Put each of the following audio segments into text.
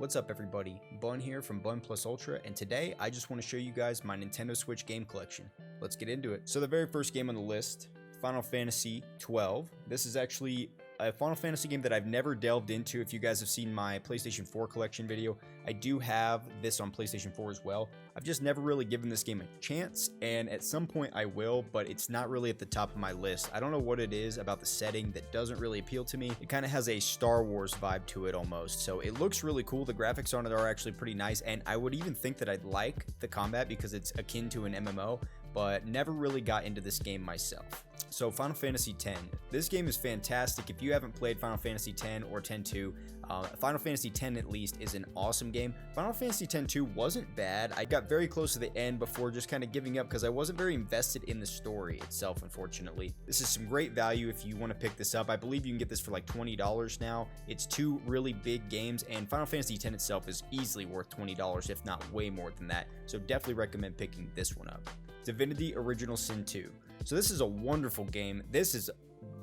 What's up everybody, Bun here from BunPlusUltra, and today I just want to show you guys my Nintendo Switch game collection. Let's get into it. So the very first game on the list, Final Fantasy XII. This is actually a Final Fantasy game that I've never delved into. If you guys have seen my PlayStation 4 collection video, I do have this on PlayStation 4 as well. I've just never really given this game a chance, and at some point I will, but it's not really at the top of my list. I don't know what it is about the setting that doesn't really appeal to me. It kind of has a Star Wars vibe to it almost, so it looks really cool. The graphics on it are actually pretty nice, and I would even think that I'd like the combat because it's akin to an MMO, but never really got into this game myself. So Final Fantasy X. This game is fantastic. If you haven't played Final Fantasy X or X-2, Final Fantasy X at least is an awesome game. Final Fantasy X-2 wasn't bad. I got very close to the end before just kind of giving up because I wasn't very invested in the story itself, unfortunately. This is some great value if you want to pick this up. I believe you can get this for like $20 now. It's two really big games, and Final Fantasy X itself is easily worth $20, if not way more than that. So definitely recommend picking this one up. Divinity Original Sin 2. So this is a wonderful game. This is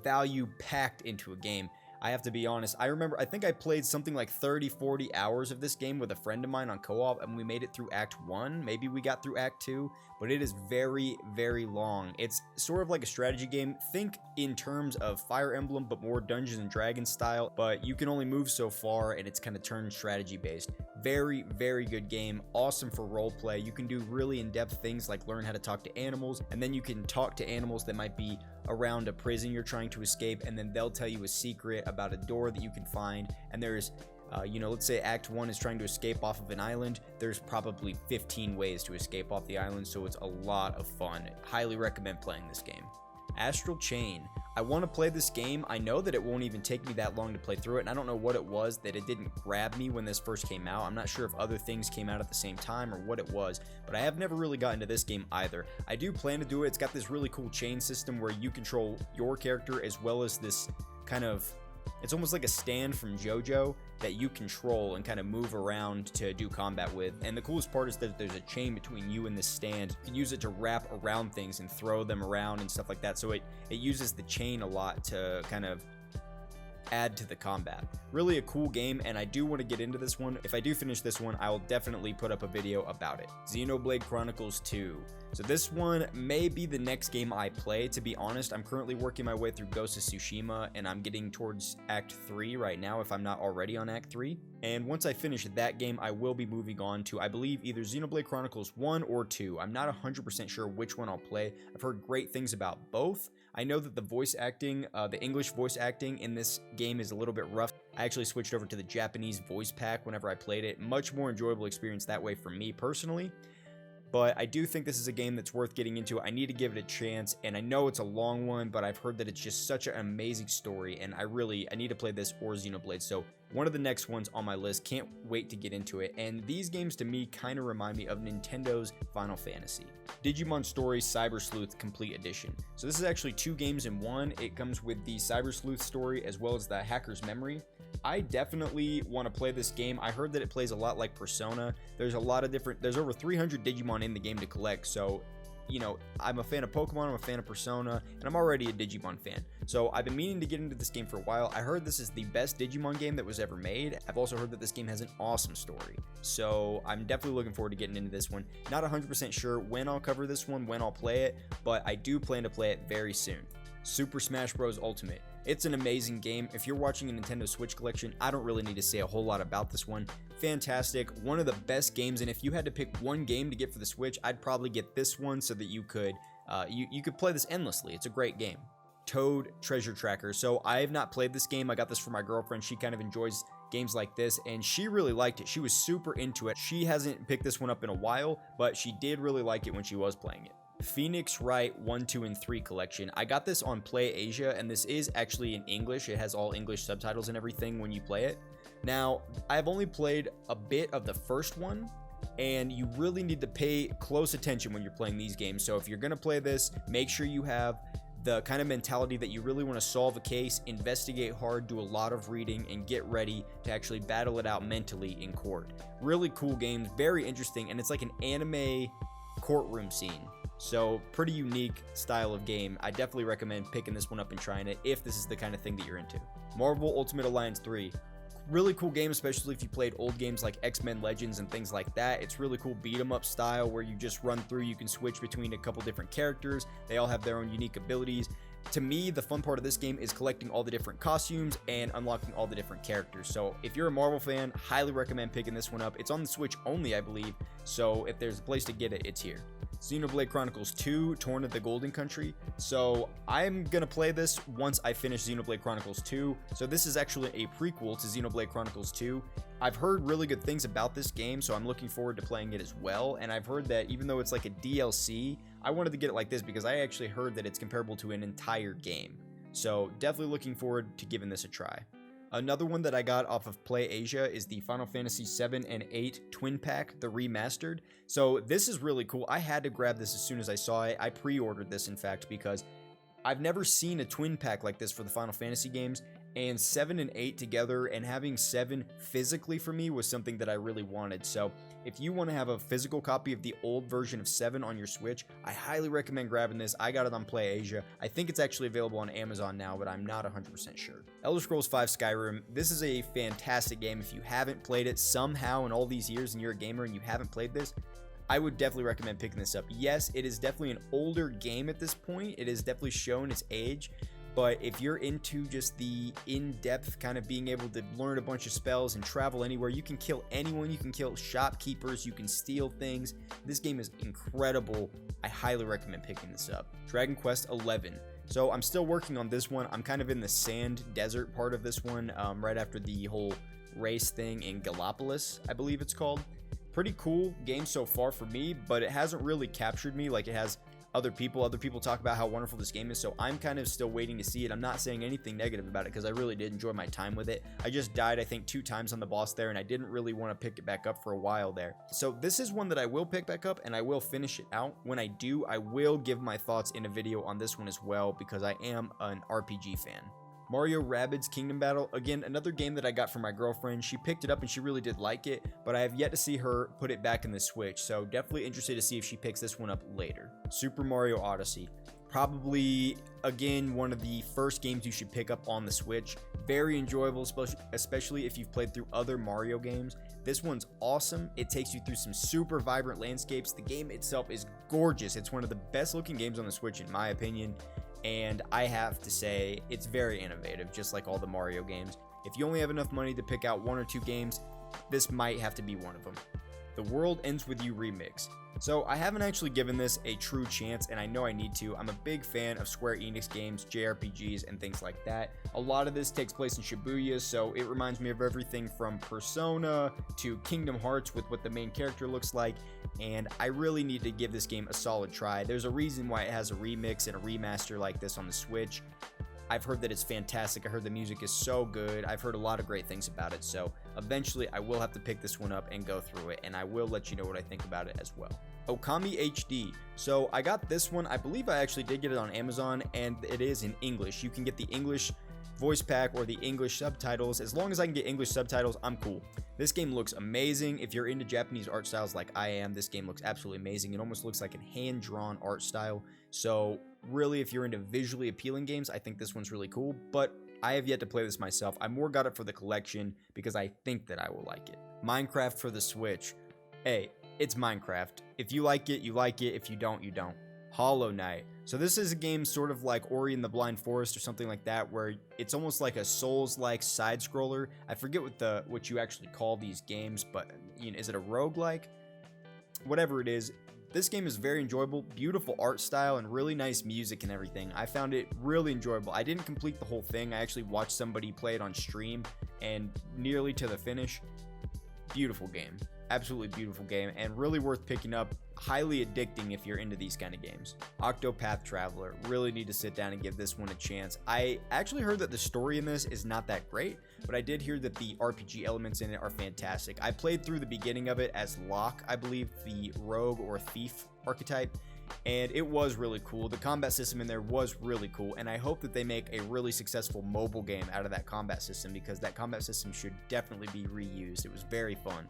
value packed into a game. I have to be honest, I think I played something like 30-40 hours of this game with a friend of mine on co-op, and we made it through Act 1. Maybe we got through Act 2, but it is very, very long. It's sort of like a strategy game. Think in terms of Fire Emblem, but more Dungeons and Dragons style, but you can only move so far, and it's kind of turn strategy based. Very, very good game. Awesome for roleplay. You can do really in-depth things like learn how to talk to animals, and then you can talk to animals that might be around a prison you're trying to escape, and then they'll tell you a secret about a door that you can find. And there's let's say Act 1 is trying to escape off of an island. There's probably 15 ways to escape off the island, so it's a lot of fun. Highly recommend playing this game. Astral Chain. I want to play this game. I know that it won't even take me that long to play through it, and I don't know what it was that it didn't grab me when this first came out. I'm not sure if other things came out at the same time or what it was, but I have never really gotten to this game either. I do plan to do it. It's got this really cool chain system where you control your character as well as this kind of, it's almost like a stand from JoJo that you control and kind of move around to do combat with. And the coolest part is that there's a chain between you and this stand. You can use it to wrap around things and throw them around and stuff like that. So it uses the chain a lot to kind of add to the combat. Really a cool game, and I do want to get into this one. If I do finish this one, I will definitely put up a video about it. Xenoblade Chronicles 2. So this one may be the next game I play. To be honest, I'm currently working my way through Ghost of Tsushima, and I'm getting towards Act 3 right now if I'm not already on Act 3. And once I finish that game, I will be moving on to, I believe, either Xenoblade Chronicles 1 or 2. I'm not 100% sure which one I'll play. I've heard great things about both. I know that the voice acting, the English voice acting in this game is a little bit rough. I actually switched over to the Japanese voice pack whenever I played it. Much more enjoyable experience that way for me personally. But I do think this is a game that's worth getting into. I need to give it a chance, and I know it's a long one, but I've heard that it's just such an amazing story, and I need to play this or Xenoblade. So one of the next ones on my list. Can't wait to get into it. And these games to me kind of remind me of Nintendo's Final Fantasy. Digimon Story Cyber Sleuth Complete Edition. So this is actually two games in one. It comes with the Cyber Sleuth story as well as the Hacker's Memory. I definitely want to play this game. I heard that it plays a lot like Persona. There's over 300 Digimon in the game to collect, so you know, I'm a fan of Pokemon, I'm a fan of Persona, and I'm already a Digimon fan. So I've been meaning to get into this game for a while. I heard this is the best Digimon game that was ever made. I've also heard that this game has an awesome story. So I'm definitely looking forward to getting into this one. Not 100% sure when I'll cover this one, when I'll play it, but I do plan to play it very soon. Super Smash Bros. Ultimate. It's an amazing game. If you're watching a Nintendo Switch collection, I don't really need to say a whole lot about this one. Fantastic, one of the best games, and if you had to pick one game to get for the Switch, I'd probably get this one so that you could play this endlessly. It's a great game. Toad Treasure Tracker. So I have not played this game. I got this for my girlfriend. She kind of enjoys games like this, and she really liked it. She was super into it. She hasn't picked this one up in a while, but she did really like it when she was playing it. Phoenix Wright 1, 2, and 3 collection. I got this on Play Asia, and this is actually in English. It has all English subtitles and everything when you play it. Now, I've only played a bit of the first one, and you really need to pay close attention when you're playing these games. So if you're going to play this, make sure you have the kind of mentality that you really want to solve a case, investigate hard, do a lot of reading, and get ready to actually battle it out mentally in court. Really cool games, very interesting, and it's like an anime courtroom scene. So pretty unique style of game. I definitely recommend picking this one up and trying it if this is the kind of thing that you're into. Marvel Ultimate Alliance 3. really cool game, especially if you played old games like X-Men Legends and things like that. It's really cool beat 'em up style where you just run through, you can switch between a couple different characters. They all have their own unique abilities. To me, the fun part of this game is collecting all the different costumes and unlocking all the different characters. So if you're a Marvel fan, highly recommend picking this one up. It's on the Switch only, I believe, so if there's a place to get it, it's here. Xenoblade Chronicles 2, Torn of the Golden Country. So I'm going to play this once I finish Xenoblade Chronicles 2. So this is actually a prequel to Xenoblade Chronicles 2. I've heard really good things about this game, so I'm looking forward to playing it as well. And I've heard that even though it's like a DLC, I wanted to get it like this because I actually heard that it's comparable to an entire game. So definitely looking forward to giving this a try. Another one that I got off of Play Asia is the Final Fantasy VII and VIII Twin Pack, the remastered. So this is really cool. I had to grab this as soon as I saw it. I pre-ordered this, in fact, because I've never seen a twin pack like this for the Final Fantasy games, and 7 and 8 together, and having 7 physically for me was something that I really wanted. So if you want to have a physical copy of the old version of 7 on your Switch, I highly recommend grabbing this. I got it on Play Asia. I think it's actually available on Amazon now, but I'm not 100% sure. Elder Scrolls V Skyrim, this is a fantastic game. If you haven't played it somehow in all these years and you're a gamer and you haven't played this, I would definitely recommend picking this up. Yes, it is definitely an older game at this point. It has definitely shown its age. But if you're into just the in-depth kind of being able to learn a bunch of spells and travel anywhere, you can kill anyone, you can kill shopkeepers, you can steal things. This game is incredible. I highly recommend picking this up. Dragon Quest XI. So I'm still working on this one. I'm kind of in the sand desert part of this one, right after the whole race thing in Gallipolis, I believe it's called. Pretty cool game so far for me, but it hasn't really captured me like it has other people. Other people talk about how wonderful this game is, so I'm kind of still waiting to see it. I'm not saying anything negative about it because I really did enjoy my time with it. I just died, I think, 2 times on the boss there, and I didn't really want to pick it back up for a while there. So this is one that I will pick back up, and I will finish it out. When I do, I will give my thoughts in a video on this one as well because I am an RPG fan. Mario Rabbids Kingdom Battle, again, another game that I got from my girlfriend. She picked it up and she really did like it, but I have yet to see her put it back in the Switch, so definitely interested to see if she picks this one up later. Super Mario Odyssey. Probably, again, one of the first games you should pick up on the Switch. Very enjoyable, especially if you've played through other Mario games. This one's awesome. It takes you through some super vibrant landscapes. The game itself is gorgeous. It's one of the best looking games on the Switch in my opinion. And I have to say, it's very innovative, just like all the Mario games. If you only have enough money to pick out 1 or 2 games, this might have to be one of them. The World Ends With You remix. So I haven't actually given this a true chance, and I know I need to. I'm a big fan of Square Enix games, JRPGs, and things like that. A lot of this takes place in Shibuya, so it reminds me of everything from Persona to Kingdom Hearts with what the main character looks like, and I really need to give this game a solid try. There's a reason why it has a remix and a remaster like this on the Switch. I've heard that it's fantastic. I heard the music is so good. I've heard a lot of great things about it. So eventually I will have to pick this one up and go through it, and I will let you know what I think about it as well. Okami HD. So I got this one. I believe I actually did get it on Amazon, and it is in English. You can get the English voice pack or the English subtitles. As long as I can get English subtitles, I'm cool. This game looks amazing. If you're into Japanese art styles like I am, this game looks absolutely amazing. It almost looks like a hand-drawn art style. So really, if you're into visually appealing games, I think this one's really cool, but I have yet to play this myself. I more got it for the collection because I think that I will like it. Minecraft for the Switch. Hey, it's Minecraft. If you like it, you like it. If you don't, you don't. Hollow Knight. So this is a game sort of like Ori and the Blind Forest or something like that, where it's almost like a Souls-like side-scroller. I forget what you actually call these games, but you know, is it a roguelike? Whatever it is, this game is very enjoyable, beautiful art style, and really nice music and everything. I found it really enjoyable. I didn't complete the whole thing. I actually watched somebody play it on stream, and nearly to the finish. Beautiful game. Absolutely beautiful game, and really worth picking up. Highly addicting if you're into these kind of games. Octopath Traveler. Really need to sit down and give this one a chance. I actually heard that the story in this is not that great, but I did hear that the RPG elements in it are fantastic. I played through the beginning of it as Locke, I believe, the rogue or thief archetype, and it was really cool. The combat system in there was really cool, and I hope that they make a really successful mobile game out of that combat system, because that combat system should definitely be reused. It was very fun.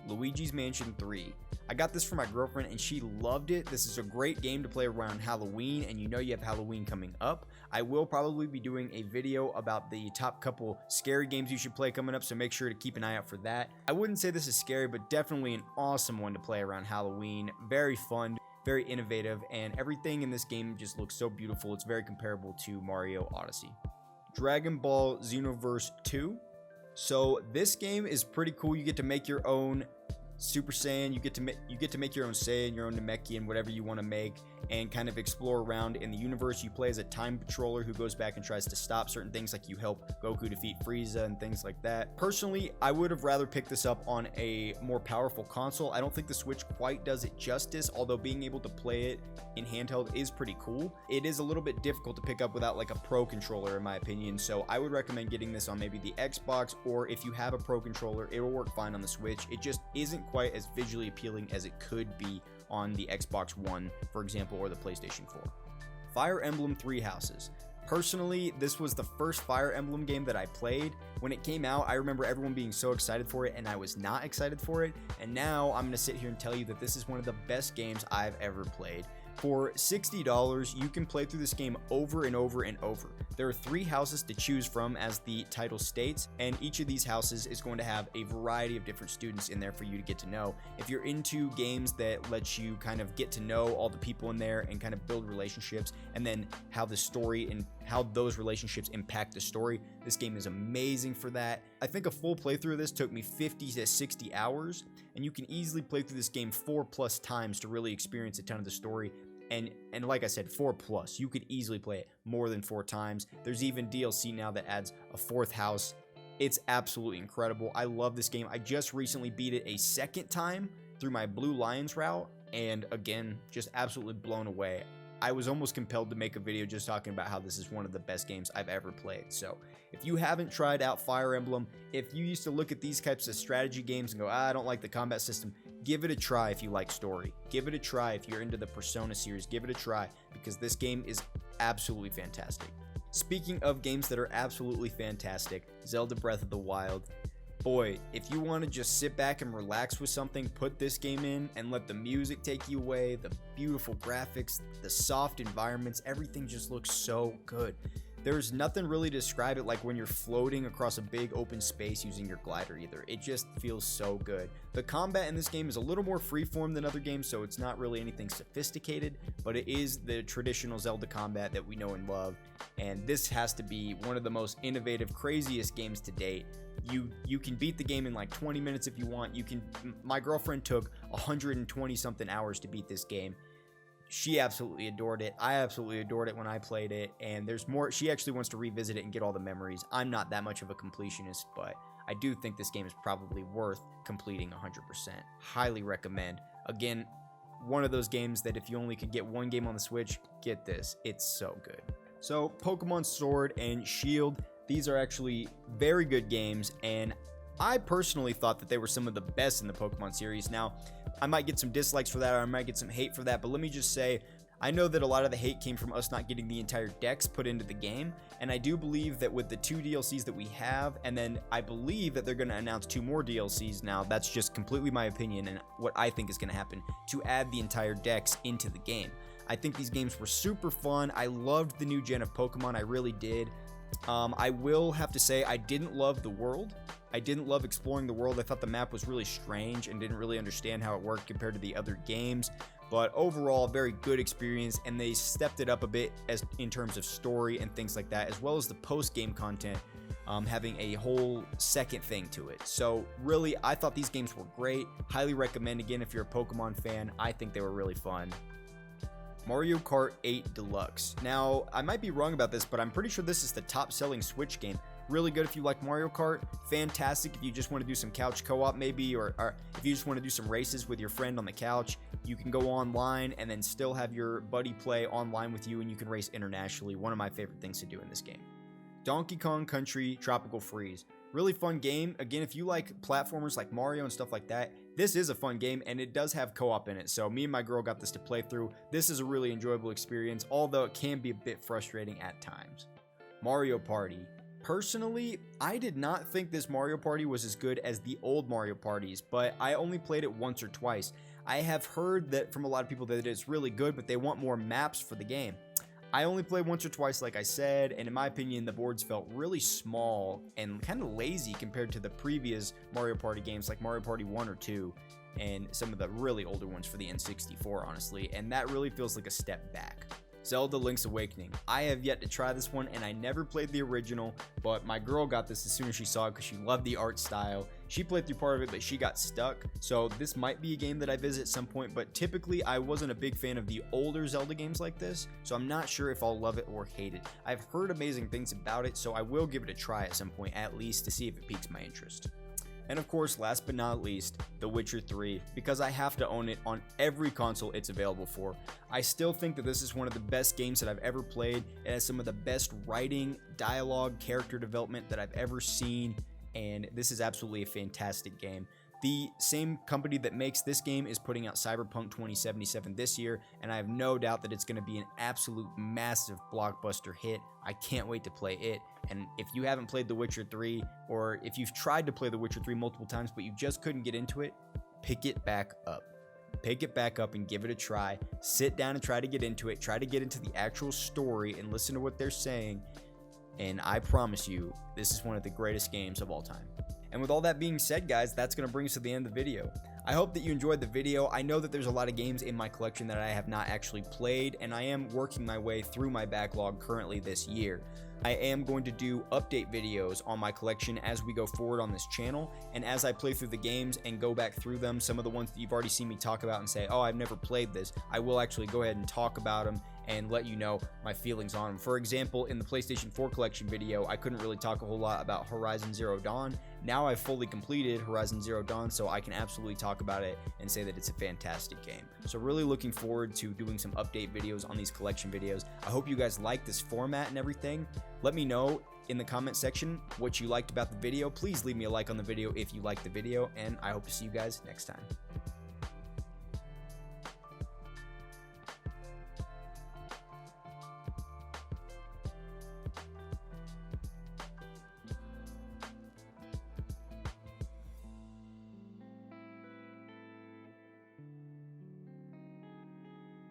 Luigi's Mansion 3. I got this for my girlfriend and she loved it. This is a great game to play around Halloween, and you know you have Halloween coming up. I will probably be doing a video about the top couple scary games you should play coming up, so make sure to keep an eye out for that. I wouldn't say this is scary, but definitely an awesome one to play around Halloween. Very fun, very innovative, and everything in this game just looks so beautiful. It's very comparable to Mario Odyssey. Dragon Ball Xenoverse 2. So this game is pretty cool. You get to make your own Super Saiyan, you get to make your own Saiyan, your own Namekian, whatever you want to make, and kind of explore around in the universe. You play as a time patroller who goes back and tries to stop certain things, like you help Goku defeat Frieza and things like that. Personally, I would have rather picked this up on a more powerful console. I don't think the Switch quite does it justice, although being able to play it in handheld is pretty cool. It is a little bit difficult to pick up without like a pro controller, in my opinion, so I would recommend getting this on maybe the Xbox, or if you have a pro controller, it will work fine on the Switch. It just isn't quite as visually appealing as it could be on the Xbox One, for example, or the PlayStation 4. Fire Emblem Three Houses. Personally, this was the first Fire Emblem game that I played. When it came out, I remember everyone being so excited for it, and I was not excited for it. And now I'm going to sit here and tell you that this is one of the best games I've ever played. For $60, you can play through this game over and over and over. There are 3 houses to choose from, as the title states, and each of these houses is going to have a variety of different students in there for you to get to know. If you're into games that let you kind of get to know all the people in there and kind of build relationships, and then how the story and how those relationships impact the story, this game is amazing for that. I think a full playthrough of this took me 50 to 60 hours, and you can easily play through this game 4+ times to really experience a ton of the story. And like I said, 4+. You could easily play it more than 4 times. There's even DLC now that adds a 4th house. It's absolutely incredible. I love this game. I just recently beat it a 2nd time through my Blue Lions route, and again, just absolutely blown away. I was almost compelled to make a video just talking about how this is one of the best games I've ever played. So if you haven't tried out Fire Emblem, if you used to look at these types of strategy games and go, I don't like the combat system, give it a try if you like story. Give it a try if you're into the Persona series. Give it a try, because this game is absolutely fantastic. Speaking of games that are absolutely fantastic, Zelda Breath of the Wild. Boy, if you want to just sit back and relax with something, put this game in and let the music take you away. The beautiful graphics, the soft environments, everything just looks so good. There's nothing really to describe it like when you're floating across a big open space using your glider either. It just feels so good. The combat in this game is a little more freeform than other games, so it's not really anything sophisticated, but it is the traditional Zelda combat that we know and love, and this has to be one of the most innovative, craziest games to date. You can beat the game in like 20 minutes if you want. My girlfriend took 120 something hours to beat this game. She absolutely adored it. I absolutely adored it when I played it, and there's more. She actually wants to revisit it and get all the memories. I'm not that much of a completionist, but I do think this game is probably worth completing 100%. Highly recommend. Again, one of those games that if you only could get one game on the Switch, get this. It's so good. So Pokemon Sword and Shield, these are actually very good games, and I personally thought that they were some of the best in the Pokemon series. Now, I might get some dislikes for that, or I might get some hate for that, but let me just say, I know that a lot of the hate came from us not getting the entire decks put into the game, and I do believe that with the 2 DLCs that we have, and then I believe that they're going to announce 2 more DLCs now. That's just completely my opinion and what I think is going to happen, to add the entire decks into the game. I think these games were super fun. I loved the new gen of Pokemon. I really did. I will have to say I didn't love the world. I didn't love exploring the world. I thought the map was really strange and didn't really understand how it worked compared to the other games. But overall, very good experience, and they stepped it up a bit in terms of story and things like that, as well as the post-game content having a whole second thing to it. So really, I thought these games were great. Highly recommend, again, if you're a Pokemon fan. I think they were really fun. Mario Kart 8 Deluxe. Now, I might be wrong about this, but I'm pretty sure this is the top-selling Switch game. Really good if you like Mario Kart. Fantastic if you just want to do some couch co-op maybe, or if you just want to do some races with your friend on the couch. You can go online and then still have your buddy play online with you, and you can race internationally. One of my favorite things to do in this game. Donkey Kong Country Tropical Freeze. Really fun game. Again, if you like platformers like Mario and stuff like that, this is a fun game, and it does have co-op in it. So me and my girl got this to play through. This is a really enjoyable experience, although it can be a bit frustrating at times. Mario Party. Personally, I did not think this Mario Party was as good as the old Mario Parties, but I only played it once or twice. I have heard that from a lot of people that it's really good, but they want more maps for the game. I only played once or twice, like I said, and in my opinion, the boards felt really small and kind of lazy compared to the previous Mario Party games like Mario Party 1 or 2, and some of the really older ones for the N64, honestly, and that really feels like a step back. Zelda Link's Awakening. I have yet to try this one, and I never played the original, but my girl got this as soon as she saw it because she loved the art style. She played through part of it, but she got stuck, so this might be a game that I visit at some point, but typically I wasn't a big fan of the older Zelda games like this, so I'm not sure if I'll love it or hate it. I've heard amazing things about it, so I will give it a try at some point, at least to see if it piques my interest. And of course, last but not least, The Witcher 3, because I have to own it on every console it's available for. I still think that this is one of the best games that I've ever played. It has some of the best writing, dialogue, character development that I've ever seen, and this is absolutely a fantastic game. The same company that makes this game is putting out Cyberpunk 2077 this year, and I have no doubt that it's going to be an absolute massive blockbuster hit. I can't wait to play it. And if you haven't played The Witcher 3, or if you've tried to play The Witcher 3 multiple times but you just couldn't get into it, pick it back up. Pick it back up and give it a try. Sit down and try to get into it. Try to get into the actual story and listen to what they're saying. And I promise you, this is one of the greatest games of all time. And with all that being said, guys, that's going to bring us to the end of the video. I hope that you enjoyed the video. I know that there's a lot of games in my collection that I have not actually played, and I am working my way through my backlog currently this year. I am going to do update videos on my collection as we go forward on this channel, and as I play through the games and go back through them, some of the ones that you've already seen me talk about and say, oh, I've never played this, I will actually go ahead and talk about them and let you know my feelings on them. For example, in the PlayStation 4 collection video, I couldn't really talk a whole lot about Horizon Zero Dawn. Now I've fully completed Horizon Zero Dawn, so I can absolutely talk about it and say that it's a fantastic game. So really looking forward to doing some update videos on these collection videos. I hope you guys like this format and everything. Let me know in the comment section what you liked about the video. Please leave me a like on the video if you liked the video, and I hope to see you guys next time.